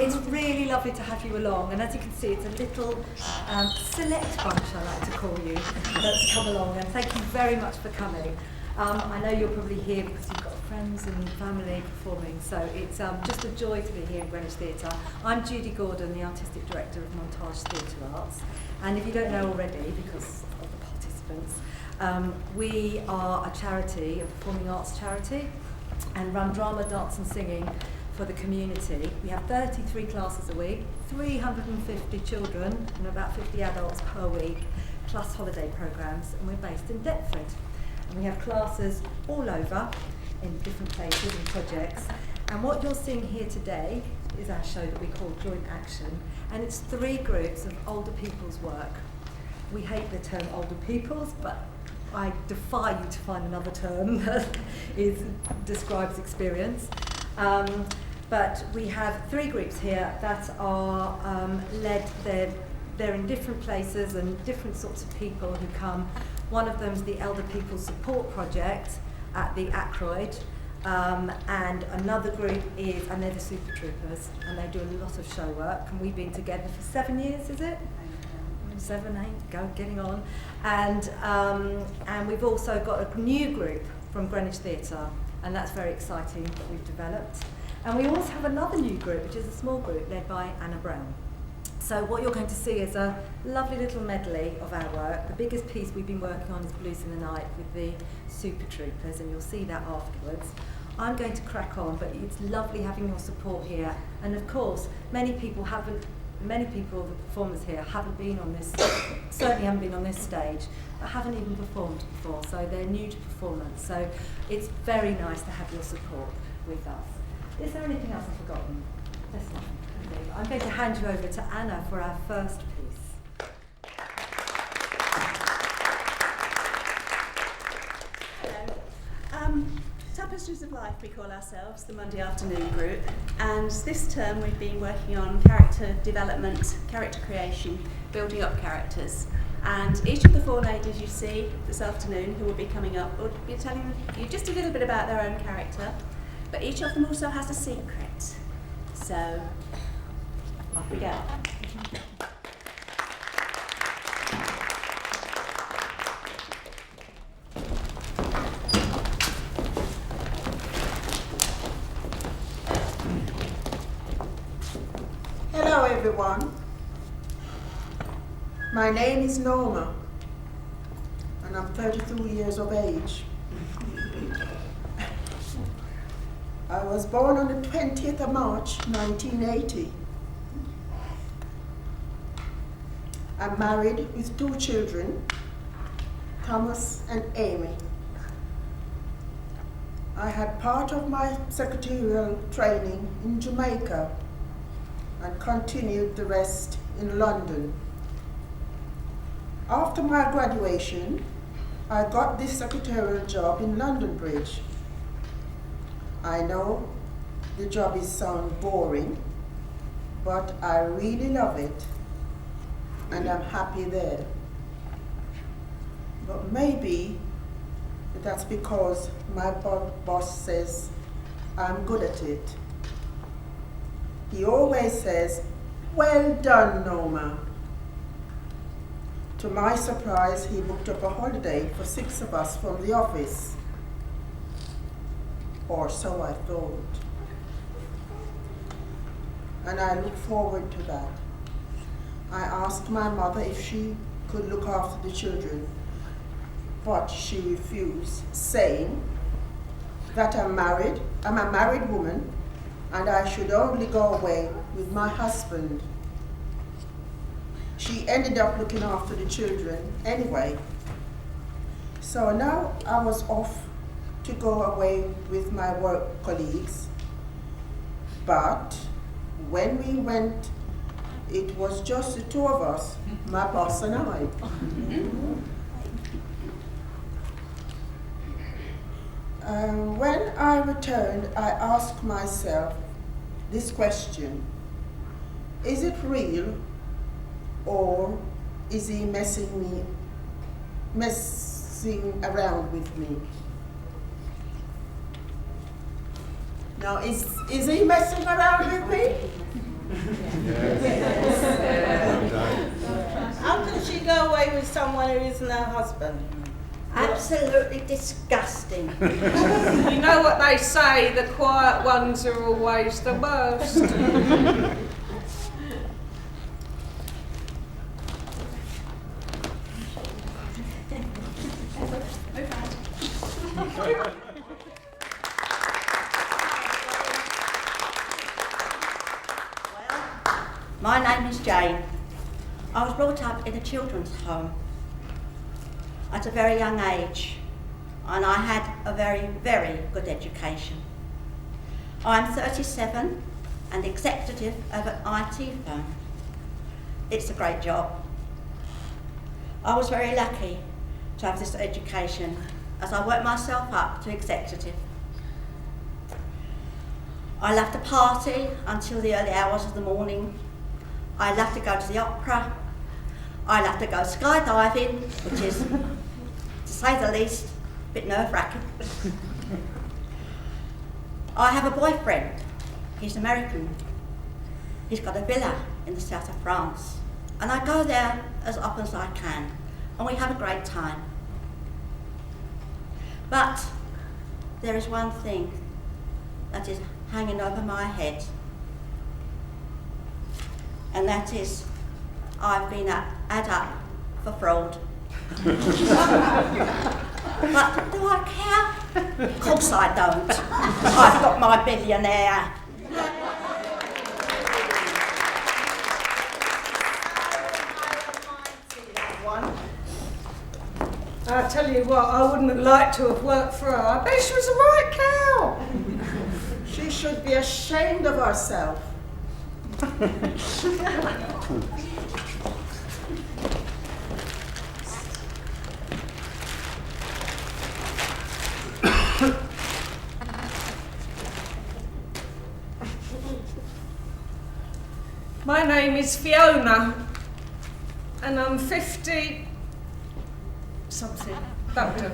It's really lovely to have you along, and as you can see, it's a little select bunch, I like to call you, that's come along, and thank you very much for coming. I know you're probably here because you've got friends and family performing, so it's just a joy to be here in Greenwich Theatre. I'm Judy Gordon, the Artistic Director of Montage Theatre Arts, and if you don't know already, because of the participants, we are a charity, a performing arts charity, and run drama, dance and singing for the community. We have 33 classes a week, 350 children and about 50 adults per week, plus holiday programmes, and we're based in Deptford. And we have classes all over in different places and projects. And what you're seeing here today is our show that we call Joint Action, and it's 3 groups of older people's work. We hate the term older people's, but I defy you to find another term that describes experience. But we have 3 groups here that are led, they're in different places and different sorts of people who come. One of them is the Elder People Support Project at the Ackroyd, and another group is, and they're the Super Troopers, and they do a lot of show work, and we've been together for 7 years, is it? 7, 8, getting on. And we've also got a new group from Greenwich Theatre, and that's very exciting that we've developed. And we also have another new group, which is a small group led by Anna Brown. So what you're going to see is a lovely little medley of our work. The biggest piece we've been working on is Blues in the Night with the Super Troopers, and you'll see that afterwards. I'm going to crack on, but it's lovely having your support here. And of course, many people, the performers here, haven't been on this, certainly haven't been on this stage, but haven't even performed before, so they're new to performance. So it's very nice to have your support with us. Is there anything else I've forgotten? There's nothing. I'm going to hand you over to Anna for our first piece. Hello. Tapestries of Life, we call ourselves, the Monday afternoon group, and this term we've been working on character development, character creation, building up characters. And each of the 4 ladies you see this afternoon who will be coming up will be telling you just a little bit about their own character, but each of them also has a secret. So, off we go. Hello everyone. My name is Nora, and I'm 32 years of age. I was born on the 20th of March, 1980. I'm married with 2 children, Thomas and Amy. I had part of my secretarial training in Jamaica and continued the rest in London. After my graduation, I got this secretarial job in London Bridge. I know the job sounds boring, but I really love it, and I'm happy there. But maybe that's because my boss says I'm good at it. He always says, "Well done, Nora." To my surprise, he booked up a holiday for 6 of us from the office. Or so I thought. And I look forward to that. I asked my mother if she could look after the children, but she refused, saying that I'm a married woman, and I should only go away with my husband. She ended up looking after the children anyway. So now I was off to go away with my work colleagues, but when we went, it was just the 2 of us, my boss and I. When I returned, I asked myself this question: is it real, or is he messing around with me? Now, is he messing around with me? How can she go away with someone who isn't her husband? Absolutely disgusting. You know what they say, the quiet ones are always the worst. My name is Jane. I was brought up in a children's home at a very young age, and I had a very, very good education. I'm 37 and executive of an IT firm. It's a great job. I was very lucky to have this education as I worked myself up to executive. I loved to party until the early hours of the morning. I loved to go to the opera. I loved to go skydiving, which is, to say the least, a bit nerve-wracking. I have a boyfriend. He's American. He's got a villa in the south of France. And I go there as often as I can, and we have a great time. But there is one thing that is hanging over my head, and that is I've been add up for fraud. But do I care? Of course I don't. I've got my billionaire. I tell you what, I wouldn't have liked to have worked for her. I bet she was a right cow. She should be ashamed of herself. My name is Fiona, and I'm 50 something. That'll do.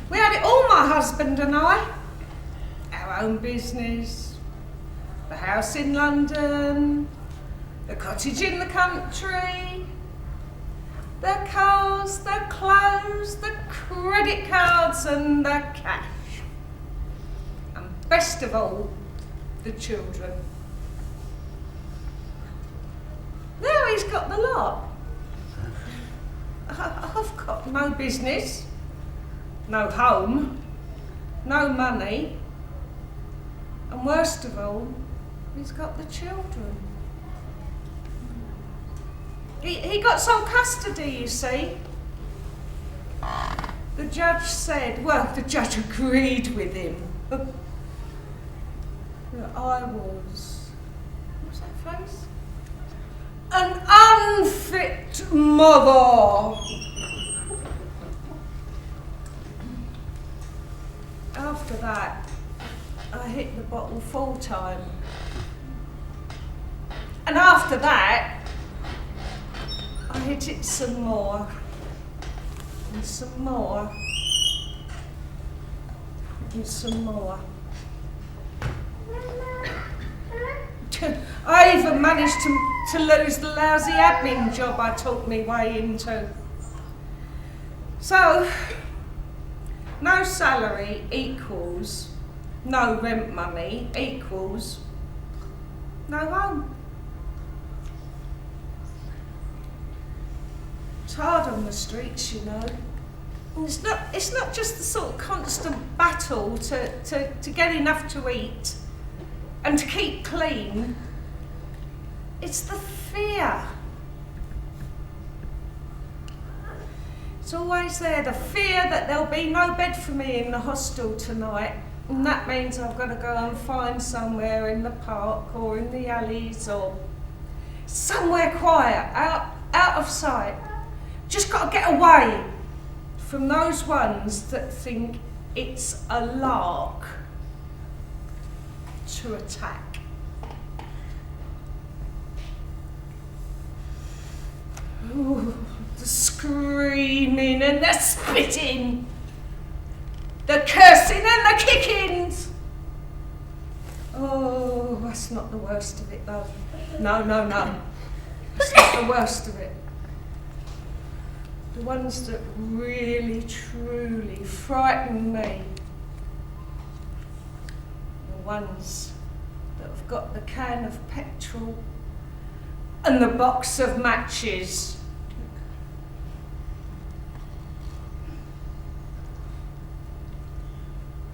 We had it all, my husband and I. Our own business, the house in London, the cottage in the country, the cars, the clothes, the credit cards and the cash. And best of all, the children. Now he's got the lot. I've got no business, no home, no money, and worst of all, he's got the children. He got sole custody, you see. The judge said, well, the judge agreed with him, that I was, what's that phrase? An unfit mother. After that, I hit the bottle full time. And after that, I hit it some more. And some more. And some more. I even managed to lose the lousy admin job I talked me way into. So, no salary equals no rent money equals no home. It's hard on the streets, you know. And it's not just the sort of constant battle to get enough to eat and to keep clean. It's the fear. It's always there, the fear that there'll be no bed for me in the hostel tonight, and that means I've got to go and find somewhere in the park or in the alleys or somewhere quiet, out of sight. Just got to get away from those ones that think it's a lark to attack. Ooh, the screaming and the spitting, the cursing and the kickings. Oh, that's not the worst of it though. No. It's not the worst of it. The ones that really, truly frighten me. The ones that have got the can of petrol and the box of matches.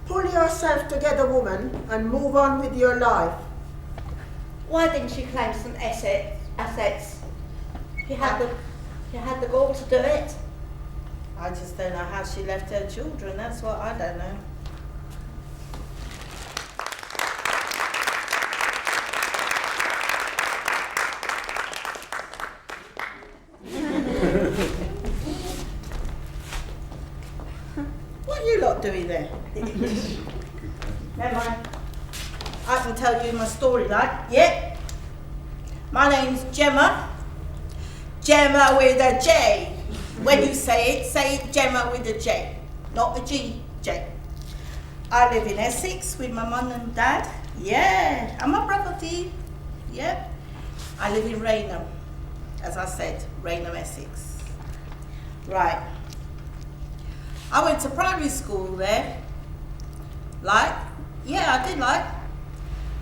Pull yourself together, woman, and move on with your life. Why didn't you claim some assets? You had the gall to do it. I just don't know how she left her children, that's what I don't know. What are you lot doing there? Never mind. I can tell you my story, like, yeah. My name's Gemma. Gemma with a J. When you say it Gemma with a J, not a G, J. I live in Essex with my mum and dad. Yeah, and my brother D. Yep. I live in Raynham, as I said, Raynham, Essex. Right. I went to primary school there. Yeah, I did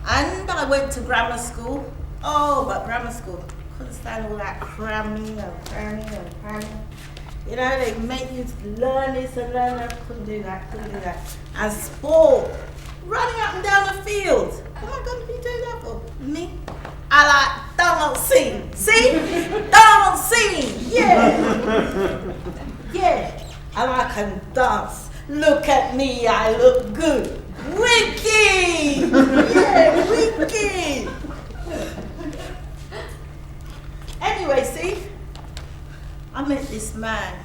And I went to grammar school. Oh, but grammar school, couldn't stand all that cramming and cramming. You know, they make you learn this and learn that. Couldn't do that. And sport, running up and down the field. What am I going to be doing that for? Me? I like dancing. See? Dancing. Yeah. Yeah. And I can dance. Look at me, I look good. Wicked. Yeah, wicked. Anyway, see? I met this man.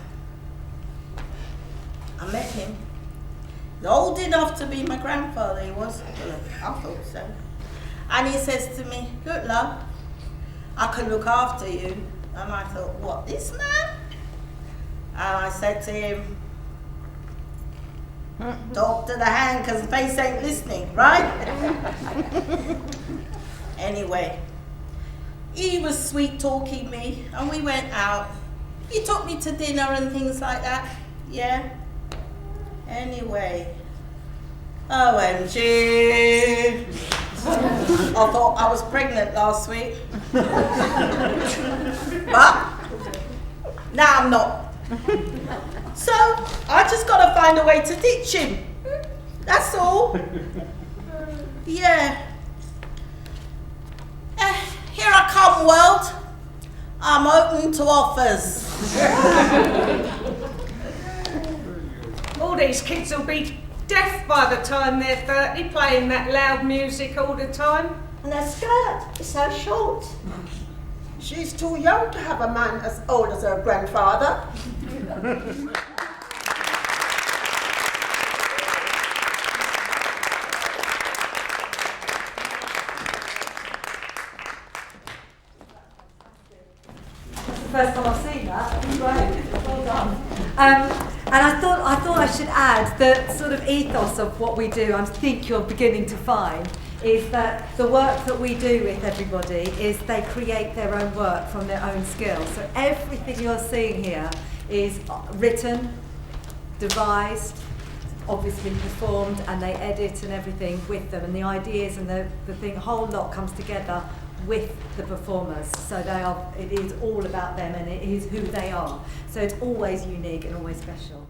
I met him. He's old enough to be my grandfather, he was. Well, I thought so. And he says to me, look, love, I can look after you. And I thought, what, this man? And I said to him, talk to the hand, because the face ain't listening, right? Anyway, he was sweet talking me, and we went out. He took me to dinner and things like that, yeah. Anyway, OMG. I thought I was pregnant last week. But now I'm not. So I just got to find a way to ditch him. That's all. Yeah. Here I come, world. I'm open to offers. All these kids will be deaf by the time they're 30, playing that loud music all the time. And their skirt is so short. She's too young to have a man as old as her grandfather. First time I've seen that. Great, well done. And I thought I should add the sort of ethos of what we do. I think you're beginning to find is that the work that we do with everybody is they create their own work from their own skills. So everything you're seeing here is written, devised, obviously performed, and they edit and everything with them. And the ideas and the whole lot comes together with the performers, so it is all about them and it is who they are. So it's always unique and always special.